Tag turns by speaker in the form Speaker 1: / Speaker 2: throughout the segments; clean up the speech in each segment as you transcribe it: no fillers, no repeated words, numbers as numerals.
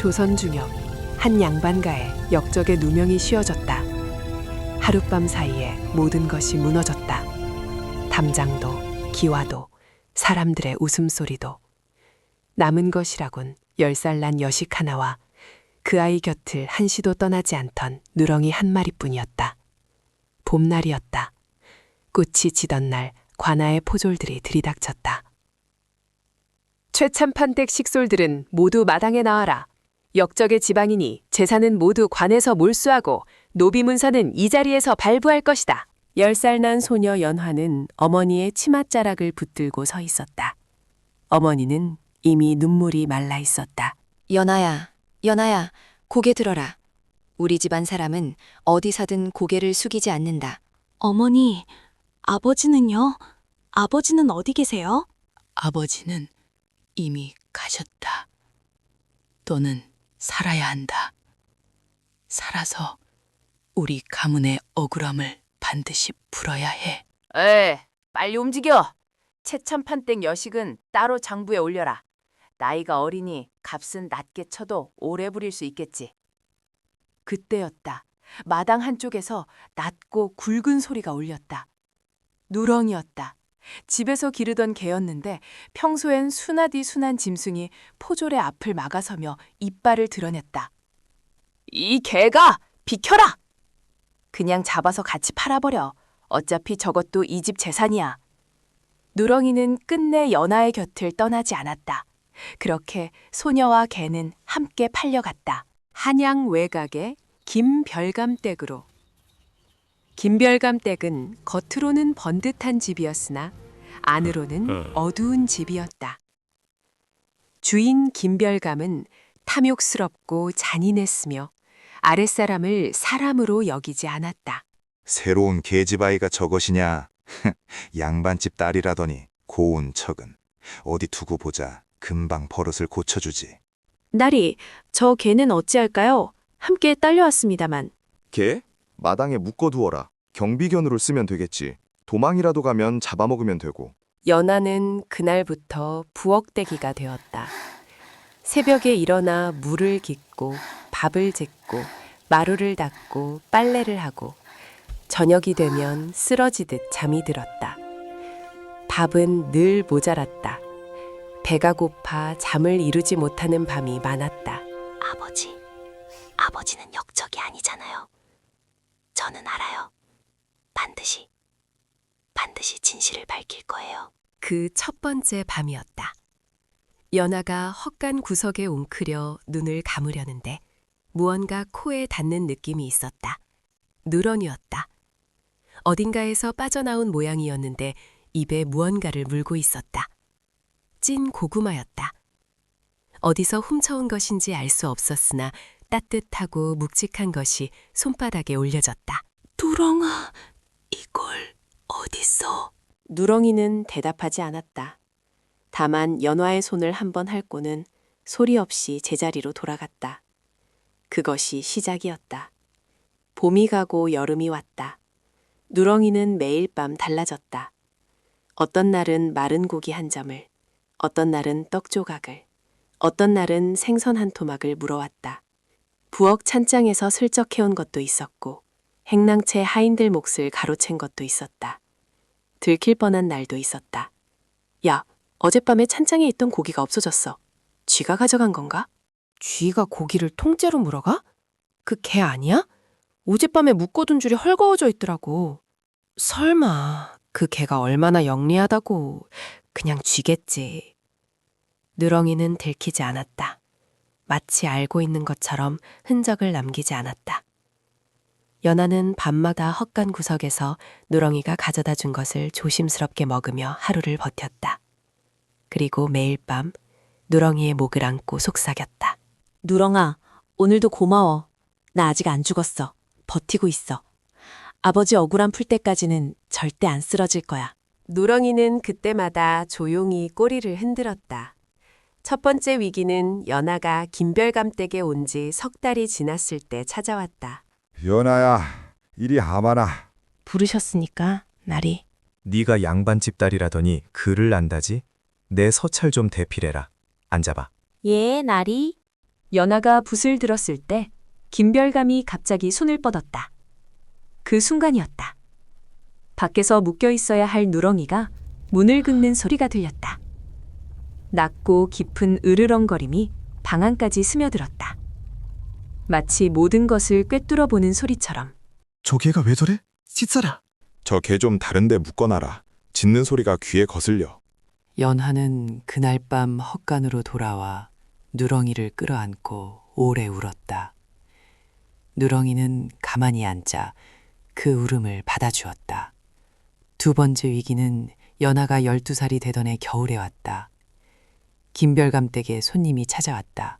Speaker 1: 조선중엽 한 양반가에 역적의 누명이 씌워졌다. 하룻밤 사이에 모든 것이 무너졌다. 담장도, 기와도, 사람들의 웃음소리도. 남은 것이라곤 10살 난 여식 하나와 그 아이 곁을 한시도 떠나지 않던 누렁이 한 마리뿐이었다. 봄날이었다. 꽃이 지던 날 관아의 포졸들이 들이닥쳤다. 최참판댁 식솔들은 모두 마당에 나와라. 역적의 지방이니 재산은 모두 관에서 몰수하고 노비문사는 이 자리에서 발부할 것이다. 10살 난 소녀 연화는 어머니의 치맛자락을 붙들고 서 있었다. 어머니는 이미 눈물이 말라 있었다.
Speaker 2: 연아야, 연아야, 고개 들어라. 우리 집안 사람은 어디서든 고개를 숙이지 않는다.
Speaker 3: 어머니, 아버지는요? 아버지는 어디 계세요?
Speaker 4: 아버지는 이미 가셨다. 너는 살아야 한다. 살아서 우리 가문의 억울함을 반드시 풀어야 해.
Speaker 5: 빨리 움직여. 최참판댁 여식은 따로 장부에 올려라. 나이가 어리니 값은 낮게 쳐도 오래 부릴 수 있겠지. 그때였다. 마당 한쪽에서 낮고 굵은 소리가 울렸다. 누렁이었다. 집에서 기르던 개였는데 평소엔 순하디 순한 짐승이 포졸의 앞을 막아서며 이빨을 드러냈다. 이 개가! 비켜라! 그냥 잡아서 같이 팔아버려. 어차피 저것도 이 집 재산이야. 누렁이는 끝내 연하의 곁을 떠나지 않았다. 그렇게 소녀와 개는 함께 팔려갔다. 한양 외곽의 김별감댁으로. 김별감댁은 겉으로는 번듯한 집이었으나 안으로는 어두운 집이었다. 주인 김별감은 탐욕스럽고 잔인했으며 아랫사람을 사람으로 여기지 않았다.
Speaker 6: 새로운 계집아이가 저것이냐? 양반집 딸이라더니 고운 척은. 어디 두고 보자. 금방 버릇을 고쳐주지.
Speaker 3: 나리, 저 개는 어찌할까요? 함께 딸려왔습니다만.
Speaker 7: 개? 마당에 묶어두어라. 경비견으로 쓰면 되겠지. 도망이라도 가면 잡아먹으면 되고.
Speaker 5: 연하는 그날부터 부엌대기가 되었다. 새벽에 일어나 물을 깃고 밥을 짓고 마루를 닦고 빨래를 하고 저녁이 되면 쓰러지듯 잠이 들었다. 밥은 늘 모자랐다. 배가 고파 잠을 이루지 못하는 밤이 많았다.
Speaker 2: 아버지는 역적이 아니잖아요. 저는 알아요. 반드시 진실을 밝힐 거예요.
Speaker 5: 그 첫 번째 밤이었다. 연하가 헛간 구석에 웅크려 눈을 감으려는데 무언가 코에 닿는 느낌이 있었다. 누렁이었다. 어딘가에서 빠져나온 모양이었는데 입에 무언가를 물고 있었다. 찐 고구마였다. 어디서 훔쳐온 것인지 알 수 없었으나 따뜻하고 묵직한 것이 손바닥에 올려졌다.
Speaker 3: 누렁아, 이걸 어딨어?
Speaker 5: 누렁이는 대답하지 않았다. 다만 연화의 손을 한번 핥고는 소리 없이 제자리로 돌아갔다. 그것이 시작이었다. 봄이 가고 여름이 왔다. 누렁이는 매일 밤 달라졌다. 어떤 날은 마른 고기 한 점을, 어떤 날은 떡 조각을, 어떤 날은 생선 한 토막을 물어왔다. 부엌 찬장에서 슬쩍 해온 것도 있었고 행랑채 하인들 몫을 가로챈 것도 있었다. 들킬 뻔한 날도 있었다. 야, 어젯밤에 찬장에 있던 고기가 없어졌어. 쥐가 가져간 건가?
Speaker 8: 쥐가 고기를 통째로 물어가? 그 개 아니야? 어젯밤에 묶어둔 줄이 헐거워져 있더라고. 설마 그 개가 얼마나 영리하다고. 그냥 쥐겠지. 누렁이는 들키지 않았다. 마치 알고 있는 것처럼 흔적을 남기지 않았다. 연하는 밤마다 헛간 구석에서 누렁이가 가져다 준 것을 조심스럽게 먹으며 하루를 버텼다. 그리고 매일 밤 누렁이의 목을 안고 속삭였다.
Speaker 3: 누렁아, 오늘도 고마워. 나 아직 안 죽었어. 버티고 있어. 아버지 억울함 풀 때까지는 절대 안 쓰러질 거야.
Speaker 5: 누렁이는 그때마다 조용히 꼬리를 흔들었다. 첫 번째 위기는 연하가 김별감댁에 온 지 석 달이 지났을 때 찾아왔다.
Speaker 9: 연아야, 이리 하마나.
Speaker 8: 부르셨으니까 나리.
Speaker 10: 네가 양반집 딸이라더니 글을 안다지? 내 서찰 좀 대필해라. 앉아봐.
Speaker 3: 예, 나리.
Speaker 1: 연하가 붓을 들었을 때 김별감이 갑자기 손을 뻗었다. 그 순간이었다. 밖에서 묶여 있어야 할 누렁이가 문을 긁는 소리가 들렸다. 낮고 깊은 으르렁거림이 방 안까지 스며들었다. 마치 모든 것을 꿰뚫어 보는 소리처럼.
Speaker 11: 저 개가 왜 저래? 씻어라.
Speaker 6: 저 개 좀 다른데 묶어놔라. 짖는 소리가 귀에 거슬려.
Speaker 5: 연하는 그날 밤 헛간으로 돌아와 누렁이를 끌어안고 오래 울었다. 누렁이는 가만히 앉아 그 울음을 받아주었다. 두 번째 위기는 연하가 12살이 되던 해 겨울에 왔다. 김별감 댁에 손님이 찾아왔다.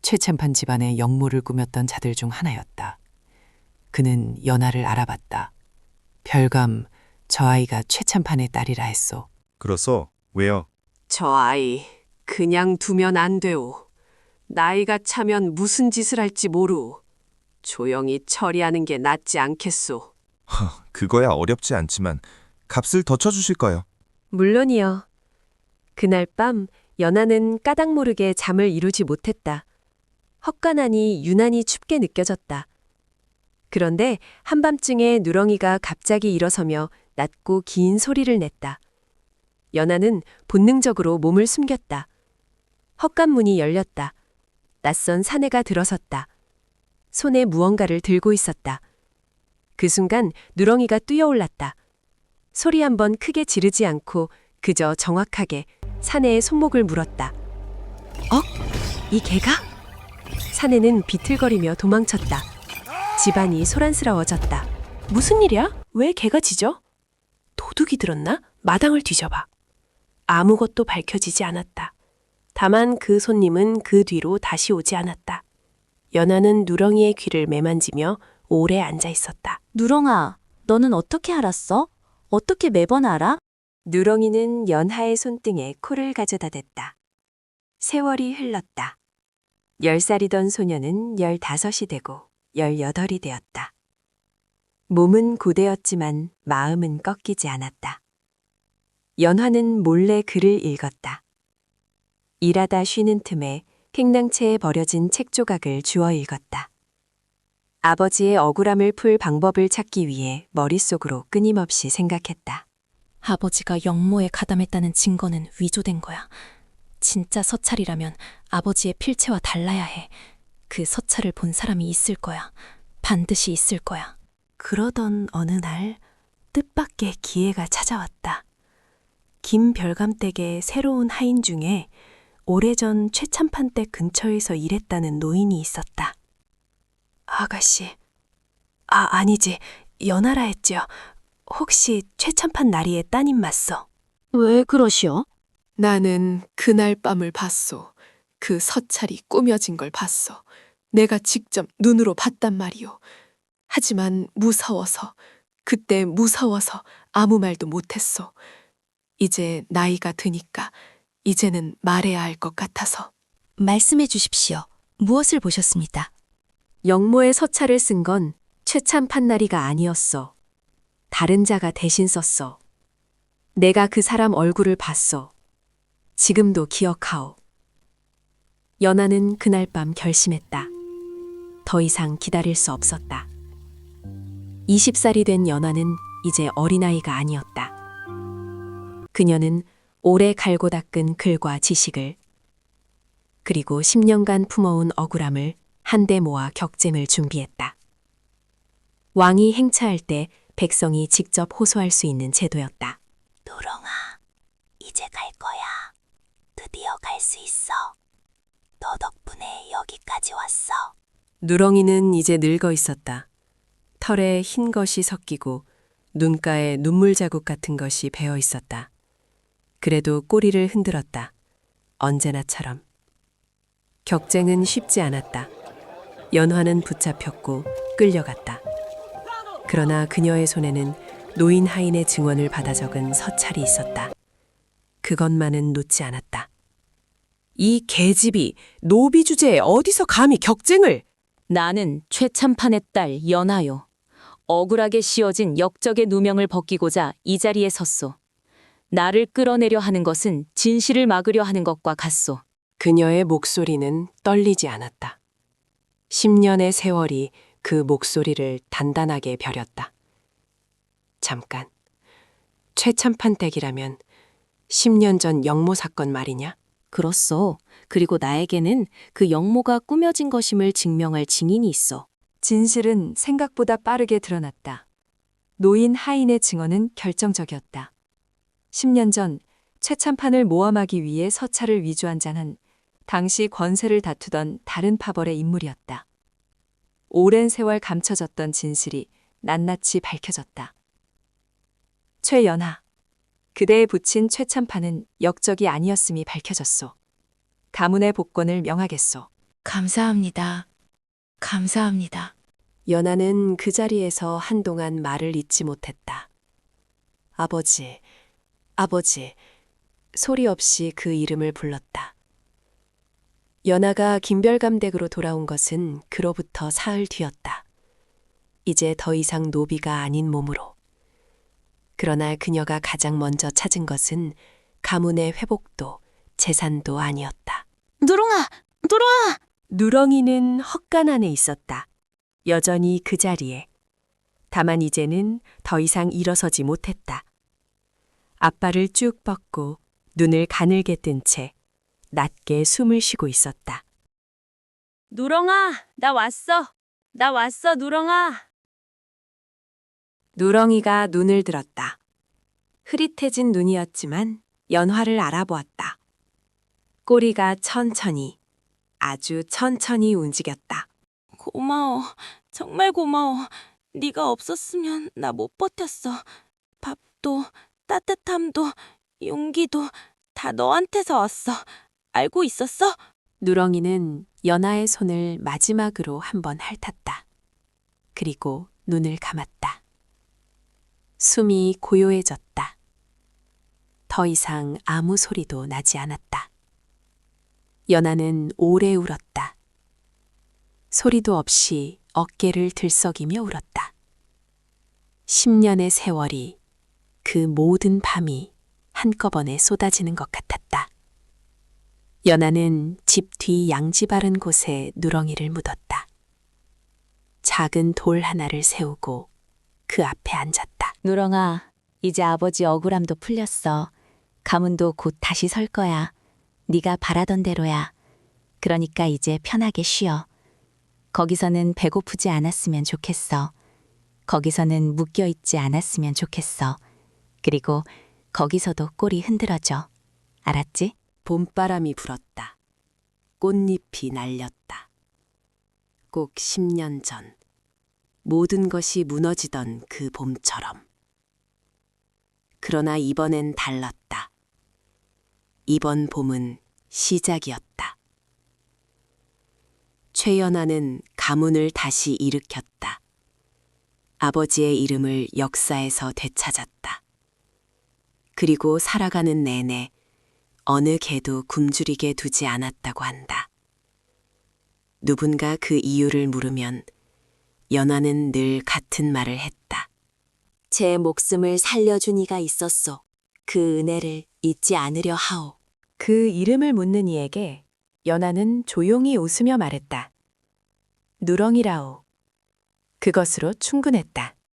Speaker 5: 최참판 집안의 영모를 꾸몄던 자들 중 하나였다. 그는 연하를 알아봤다. 별감, 저 아이가 최참판의 딸이라 했소.
Speaker 10: 그렇소. 왜요?
Speaker 5: 저 아이 그냥 두면 안 되오. 나이가 차면 무슨 짓을 할지 모르오. 조용히 처리하는 게 낫지 않겠소.
Speaker 10: 그거야 어렵지 않지만 값을 더 쳐주실 거요.
Speaker 1: 물론이요. 그날 밤 연하는 까닭 모르게 잠을 이루지 못했다. 헛간하니 유난히 춥게 느껴졌다. 그런데 한밤중에 누렁이가 갑자기 일어서며 낮고 긴 소리를 냈다. 연하는 본능적으로 몸을 숨겼다. 헛간 문이 열렸다. 낯선 사내가 들어섰다. 손에 무언가를 들고 있었다. 그 순간 누렁이가 뛰어올랐다. 소리 한번 크게 지르지 않고 그저 정확하게 사내의 손목을 물었다. 이 개가? 사내는 비틀거리며 도망쳤다. 집안이 소란스러워졌다. 무슨 일이야? 왜 개가 짖어? 도둑이 들었나? 마당을 뒤져봐. 아무것도 밝혀지지 않았다. 다만 그 손님은 그 뒤로 다시 오지 않았다. 연하는 누렁이의 귀를 매만지며 오래 앉아 있었다.
Speaker 3: 누렁아, 너는 어떻게 알았어? 어떻게 매번 알아?
Speaker 1: 누렁이는 연하의 손등에 코를 가져다 댔다. 세월이 흘렀다. 10살이던 소녀는 15이 되고 18이 되었다. 몸은 고되었지만 마음은 꺾이지 않았다. 연화는 몰래 글을 읽었다. 일하다 쉬는 틈에 팽낭채에 버려진 책 조각을 주워 읽었다. 아버지의 억울함을 풀 방법을 찾기 위해 머릿속으로 끊임없이 생각했다.
Speaker 3: 아버지가 영모에 가담했다는 증거는 위조된 거야. 진짜 서찰이라면 아버지의 필체와 달라야 해. 그 서찰을 본 사람이 있을 거야. 반드시 있을 거야.
Speaker 1: 그러던 어느 날 뜻밖의 기회가 찾아왔다. 김별감 댁의 새로운 하인 중에 오래전 최참판 댁 근처에서 일했다는 노인이 있었다. 아가씨, 아니지, 연하라 했지요. 혹시 최참판 나리의 따님 맞소?
Speaker 3: 왜 그러시오?
Speaker 8: 나는 그날 밤을 봤소. 그 서찰이 꾸며진 걸 봤소. 내가 직접 눈으로 봤단 말이오. 하지만 그때 무서워서 아무 말도 못했소. 이제 나이가 드니까 이제는 말해야 할 것 같아서.
Speaker 3: 말씀해 주십시오. 무엇을 보셨습니다.
Speaker 1: 영모의 서찰을 쓴 건 최참판 나리가 아니었어. 다른 자가 대신 썼어. 내가 그 사람 얼굴을 봤어. 지금도 기억하오. 연하는 그날 밤 결심했다. 더 이상 기다릴 수 없었다. 20살이 된 연하는 이제 어린아이가 아니었다. 그녀는 오래 갈고 닦은 글과 지식을 그리고 10년간 품어온 억울함을 한데 모아 격쟁을 준비했다. 왕이 행차할 때 백성이 직접 호소할 수 있는 제도였다.
Speaker 3: 누렁아, 이제 갈 거야. 드디어 갈 수 있어. 너 덕분에 여기까지 왔어.
Speaker 1: 누렁이는 이제 늙어 있었다. 털에 흰 것이 섞이고 눈가에 눈물 자국 같은 것이 배어 있었다. 그래도 꼬리를 흔들었다. 언제나처럼. 격쟁은 쉽지 않았다. 연화는 붙잡혔고 끌려갔다. 그러나 그녀의 손에는 노인 하인의 증언을 받아 적은 서찰이 있었다. 그것만은 놓지 않았다. 이 계집이 노비 주제에 어디서 감히 격쟁을?
Speaker 3: 나는 최참판의 딸 연하요. 억울하게 씌워진 역적의 누명을 벗기고자 이 자리에 섰소. 나를 끌어내려 하는 것은 진실을 막으려 하는 것과 같소.
Speaker 5: 그녀의 목소리는 떨리지 않았다. 10년의 세월이 그 목소리를 단단하게 벼렸다. 잠깐, 최참판 댁이라면 10년 전 영모 사건 말이냐?
Speaker 3: 그렇소. 그리고 나에게는 그 영모가 꾸며진 것임을 증명할 증인이 있어. 진실은 생각보다 빠르게 드러났다. 노인 하인의 증언은 결정적이었다. 10년 전 최참판을 모함하기 위해 서찰을 위조한 자는 당시 권세를 다투던 다른 파벌의 인물이었다. 오랜 세월 감춰졌던 진실이 낱낱이 밝혀졌다. 최연하, 그대의 부친 최참판은 역적이 아니었음이 밝혀졌소. 가문의 복권을 명하겠소.
Speaker 4: 감사합니다. 감사합니다.
Speaker 5: 연하는 그 자리에서 한동안 말을 잇지 못했다. 아버지, 아버지, 소리 없이 그 이름을 불렀다. 연하가 김별감댁으로 돌아온 것은 그로부터 사흘 뒤였다. 이제 더 이상 노비가 아닌 몸으로. 그러나 그녀가 가장 먼저 찾은 것은 가문의 회복도 재산도 아니었다.
Speaker 4: 누렁아! 누렁아!
Speaker 1: 누렁이는 헛간 안에 있었다. 여전히 그 자리에. 다만 이제는 더 이상 일어서지 못했다. 앞발을 쭉 뻗고 눈을 가늘게 뜬 채 낮게 숨을 쉬고 있었다.
Speaker 3: 누렁아, 나 왔어. 나 왔어, 누렁아.
Speaker 5: 누렁이가 눈을 들었다. 흐릿해진 눈이었지만 연화를 알아보았다. 꼬리가 천천히, 아주 천천히 움직였다.
Speaker 3: 고마워. 정말 고마워. 네가 없었으면 나 못 버텼어. 밥도 따뜻함도 용기도 다 너한테서 왔어. 알고 있었어?
Speaker 5: 누렁이는 연하의 손을 마지막으로 한번 핥았다. 그리고 눈을 감았다. 숨이 고요해졌다. 더 이상 아무 소리도 나지 않았다. 연하는 오래 울었다. 소리도 없이 어깨를 들썩이며 울었다. 10년의 세월이, 그 모든 밤이 한꺼번에 쏟아지는 것 같았다. 연하는 집 뒤 양지 바른 곳에 누렁이를 묻었다. 작은 돌 하나를 세우고 그 앞에 앉았다.
Speaker 2: 누렁아, 이제 아버지 억울함도 풀렸어. 가문도 곧 다시 설 거야. 네가 바라던 대로야. 그러니까 이제 편하게 쉬어. 거기서는 배고프지 않았으면 좋겠어. 거기서는 묶여있지 않았으면 좋겠어. 그리고 거기서도 꼬리 흔들어줘. 알았지?
Speaker 5: 봄바람이 불었다. 꽃잎이 날렸다. 꼭 10년 전 모든 것이 무너지던 그 봄처럼. 그러나 이번엔 달랐다. 이번 봄은 시작이었다. 최연하는 가문을 다시 일으켰다. 아버지의 이름을 역사에서 되찾았다. 그리고 살아가는 내내 어느 개도 굶주리게 두지 않았다고 한다. 누군가 그 이유를 물으면 연하는 늘 같은 말을 했다.
Speaker 2: 제 목숨을 살려준 이가 있었소. 그 은혜를 잊지 않으려 하오.
Speaker 1: 그 이름을 묻는 이에게 연하는 조용히 웃으며 말했다. 누렁이라오. 그것으로 충분했다.